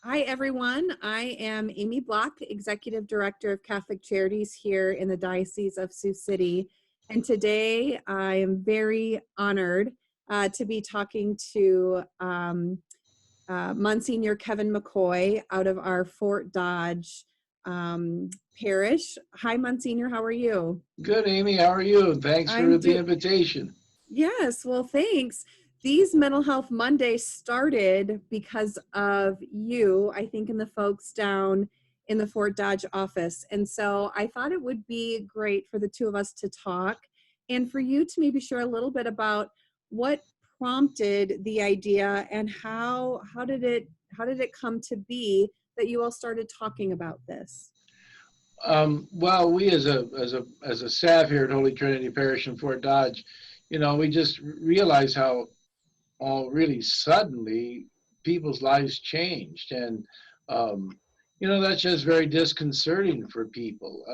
Hi, everyone. I am Amy Bloch, Executive Director of Catholic Charities here in the Diocese of Sioux City. And today I am very honored to be talking to Monsignor Kevin McCoy out of our Fort Dodge parish. Hi, Monsignor. How are you? Good, Amy. How are you? Thanks I'm for the do invitation. Yes, well, thanks. These Mental Health Mondays started because of you, I think, and the folks down in the Fort Dodge office. And so I thought it would be great for the two of us to talk and for you to maybe share a little bit about what prompted the idea and how did it come to be that you all started talking about this? Well, we as a staff here at Holy Trinity Parish in Fort Dodge, we just realized how all really suddenly people's lives changed, and that's just very disconcerting for people,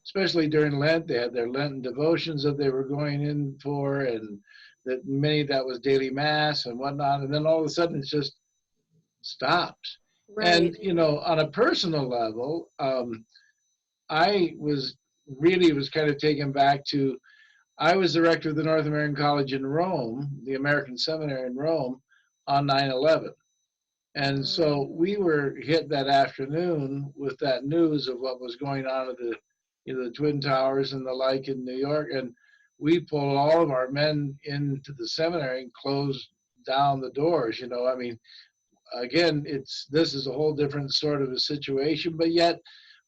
especially during Lent. They had their Lenten devotions that they were going in for, and that many that was daily mass and whatnot, and then all of a sudden it just stops. Right. And on a personal level, I was kind of taken back to, I was director of the North American College in Rome, the American Seminary in Rome, on 9/11. And so we were hit that afternoon with that news of what was going on at the Twin Towers and the like in New York. And we pulled all of our men into the seminary and closed down the doors. I mean, again, this is a whole different sort of a situation, but yet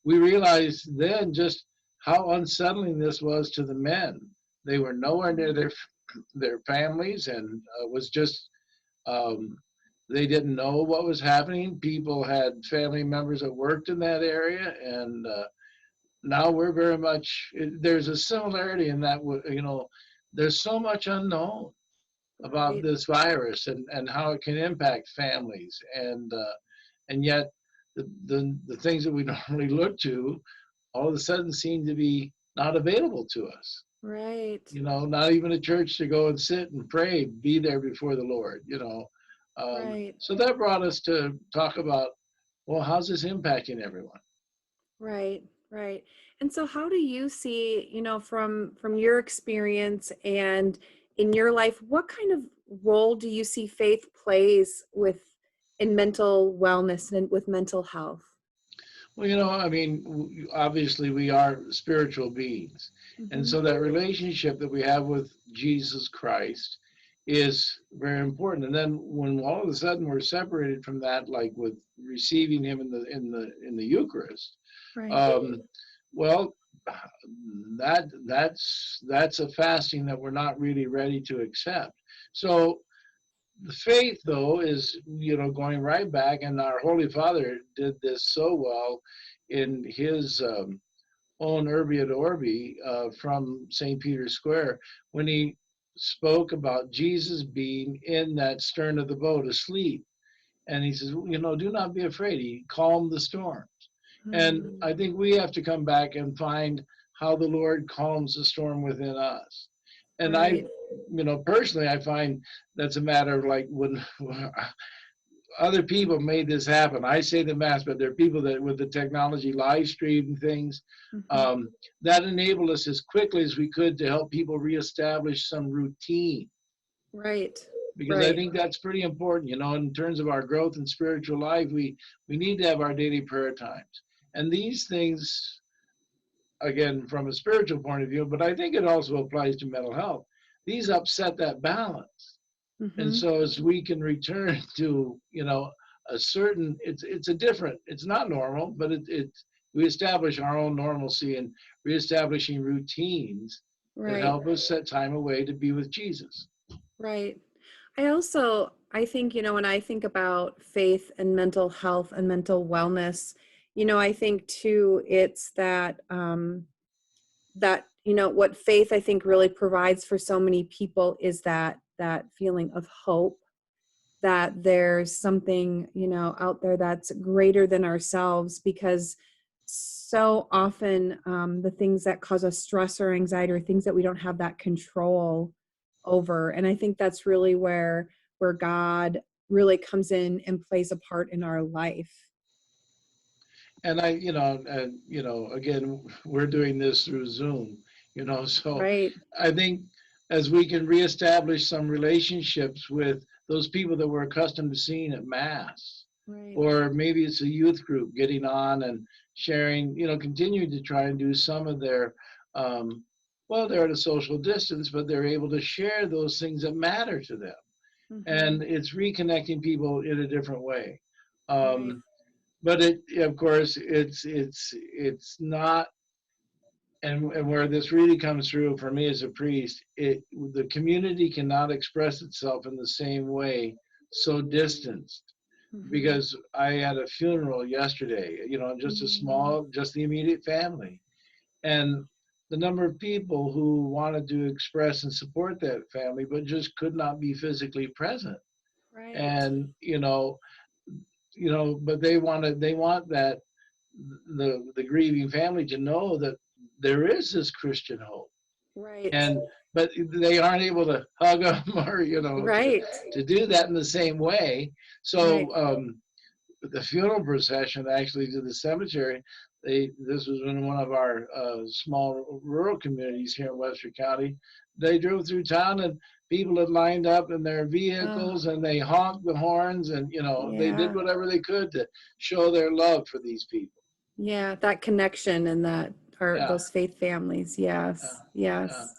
we realized then just how unsettling this was to the men. They were nowhere near their families, and was just they didn't know what was happening. People had family members that worked in that area, and now we're very much, there's a similarity in that. There's so much unknown about Right. this virus, and how it can impact families, and yet the things that we normally look to all of a sudden seem to be not available to us. Right. Not even a church to go and sit and pray, be there before the Lord. Right. So that brought us to talk about, well, how's this impacting everyone? Right, right. And so how do you see, from your experience and in your life, what kind of role do you see faith plays in mental wellness and with mental health? Well, I mean, obviously we are spiritual beings. And Hmm. so that relationship that we have with Jesus Christ is very important. And then when all of a sudden we're separated from that, like with receiving him in the Eucharist, Right. um, well, that's a fasting that we're not really ready to accept. So the faith, though, is going right back, and our Holy Father did this so well in his own Urbi et Orbi from St. Peter's Square, when he spoke about Jesus being in that stern of the boat asleep. And he says, do not be afraid. He calmed the storms. And Mm. I think we have to come back and find how the Lord calms the storm within us. And Right. personally, I find that's a matter of, like, when other people made this happen. I say the mass, but there are people that with the technology live stream things, Hmm. um, that enabled us as quickly as we could to help people reestablish some routine. Right. Because I Right. think that's pretty important, in terms of our growth in spiritual life. We need to have our daily prayer times. And these things, again, from a spiritual point of view, but I think it also applies to mental health, these upset that balance. And Hmm. so as we can return to, a certain, it's not normal, but we establish our own normalcy and reestablishing routines that Right. help us set time away to be with Jesus. Right. I think, when I think about faith and mental health and mental wellness, I think too, it's what faith I think really provides for so many people is that feeling of hope that there's something, out there that's greater than ourselves, because so often the things that cause us stress or anxiety are things that we don't have that control over. And I think that's really where God really comes in and plays a part in our life. And again, we're doing this through Zoom, so Right. I think as we can reestablish some relationships with those people that we're accustomed to seeing at Mass, Right. or maybe it's a youth group getting on and sharing, continuing to try and do some of their, well, they're at a social distance, but they're able to share those things that matter to them. Mm-hmm. And it's reconnecting people in a different way. Right. But of course, it's not, and where this really comes through for me as a priest, the community cannot express itself in the same way, so distanced. Mm-hmm. Because I had a funeral yesterday, just a Mm-hmm. small, just the immediate family, and the number of people who wanted to express and support that family, but just could not be physically present. Right. And but they want that the grieving family to know that there is this Christian hope, Right. and but they aren't able to hug them or Right. to do that in the same way. Right. So the funeral procession actually to the cemetery. This was in one of our small rural communities here in Western County. They drove through town and people had lined up in their Oh, vehicles and they honked the horns and they did yeah. whatever they could to show their love for these people. Yeah. That connection and that, or Yeah, those faith families. yeah, Yes. yeah. Yes.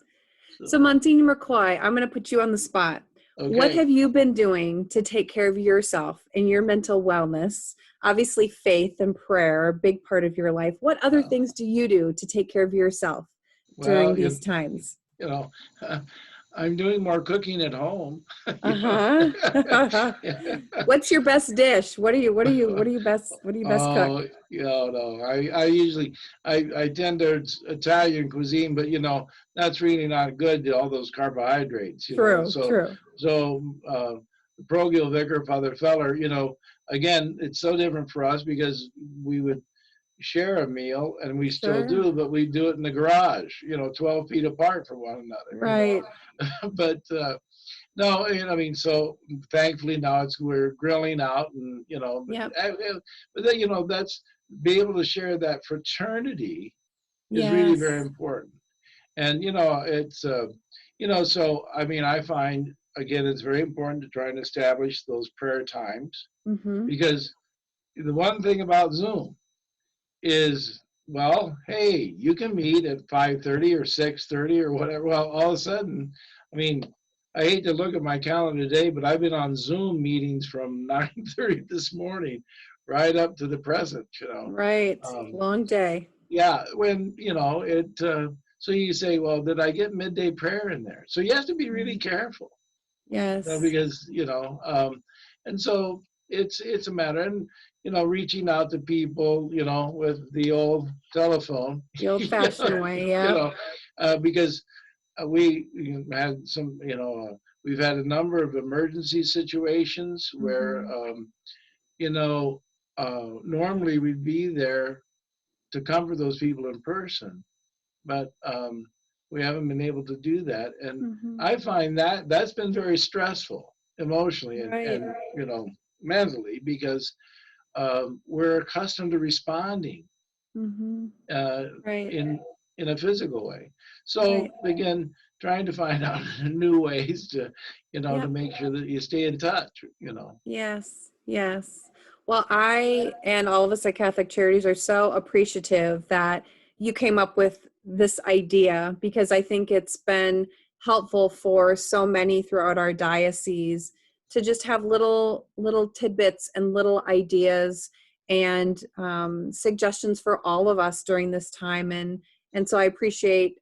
So, So Monsignor McCoy, I'm going to put you on the spot. What okay. have you been doing to take care of yourself and your mental wellness? Obviously, faith and prayer are a big part of your life. What other Uh, things do you do to take care of yourself during well, these times? you know, I'm doing more cooking at home. Uh-huh. What's your best dish? What do you best cook? Oh, no. I usually I tend to Italian cuisine, but that's really not good. All those carbohydrates. True, So true. the parochial vicar, Father Feller. Again, it's so different for us because we would share a meal, and we still Sure. do, but we do it in the garage. 12 feet apart from one another. Right. But no, I mean, so thankfully now we're grilling out, and Yep. but then that's be able to share that fraternity is really very Yes. important, and it's so I mean I find again it's very important to try and establish those prayer times Mm-hmm. because the one thing about Zoom is well, hey, you can meet at 5:30 or 6:30 or whatever. Well, all of a sudden, I mean, I hate to look at my calendar today, but I've been on Zoom meetings from 9:30 this morning right up to the present. Right. Um, Long day. yeah, when it. So you say, well, did I get midday prayer in there? So you have to be really Mhm. careful, Yes. because and so it's a matter, and reaching out to people with the old telephone. The old you fashioned know, way. you Yep. know because we had some we've had a number of emergency situations where Mm-hmm. normally we'd be there to comfort those people in person, but we haven't been able to do that, and Mm-hmm. I find that that's been very stressful emotionally and Right. mentally, because we're accustomed to responding Mm-hmm. uh, Right. in a physical way. Right. So again, trying to find out new ways to to Yep. make sure that you stay in touch. Yes. Yes. Well, I and all of us at Catholic Charities are so appreciative that you came up with this idea, because I think it's been helpful for so many throughout our diocese to just have little tidbits and little ideas and suggestions for all of us during this time. And so I appreciate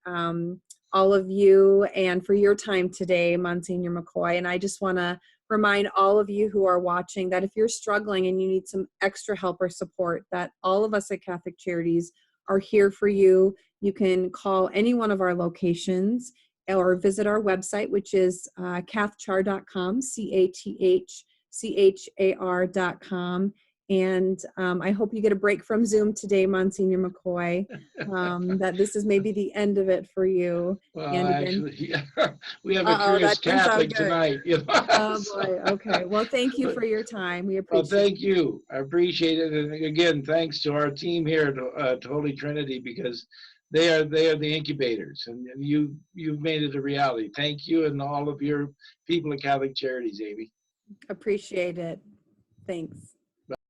all of you and for your time today, Monsignor McCoy. And I just want to remind all of you who are watching that if you're struggling and you need some extra help or support, that all of us at Catholic Charities are here for you. You can call any one of our locations or visit our website, which is cathchar.com, CATHCHAR.com. And I hope you get a break from Zoom today, Monsignor McCoy, that this is maybe the end of it for you. Well, And again, actually, yeah, we have a uh-oh, curious that didn't sound Catholic good. tonight, you know. Oh So, boy. Okay. Well, thank you but, for your time. We well, appreciate thank you. I appreciate it. And again, thanks to our team here to Holy Trinity, because they are the incubators, and you've made it a reality. Thank you and all of your people at Catholic Charities, Amy. appreciate it. Thanks.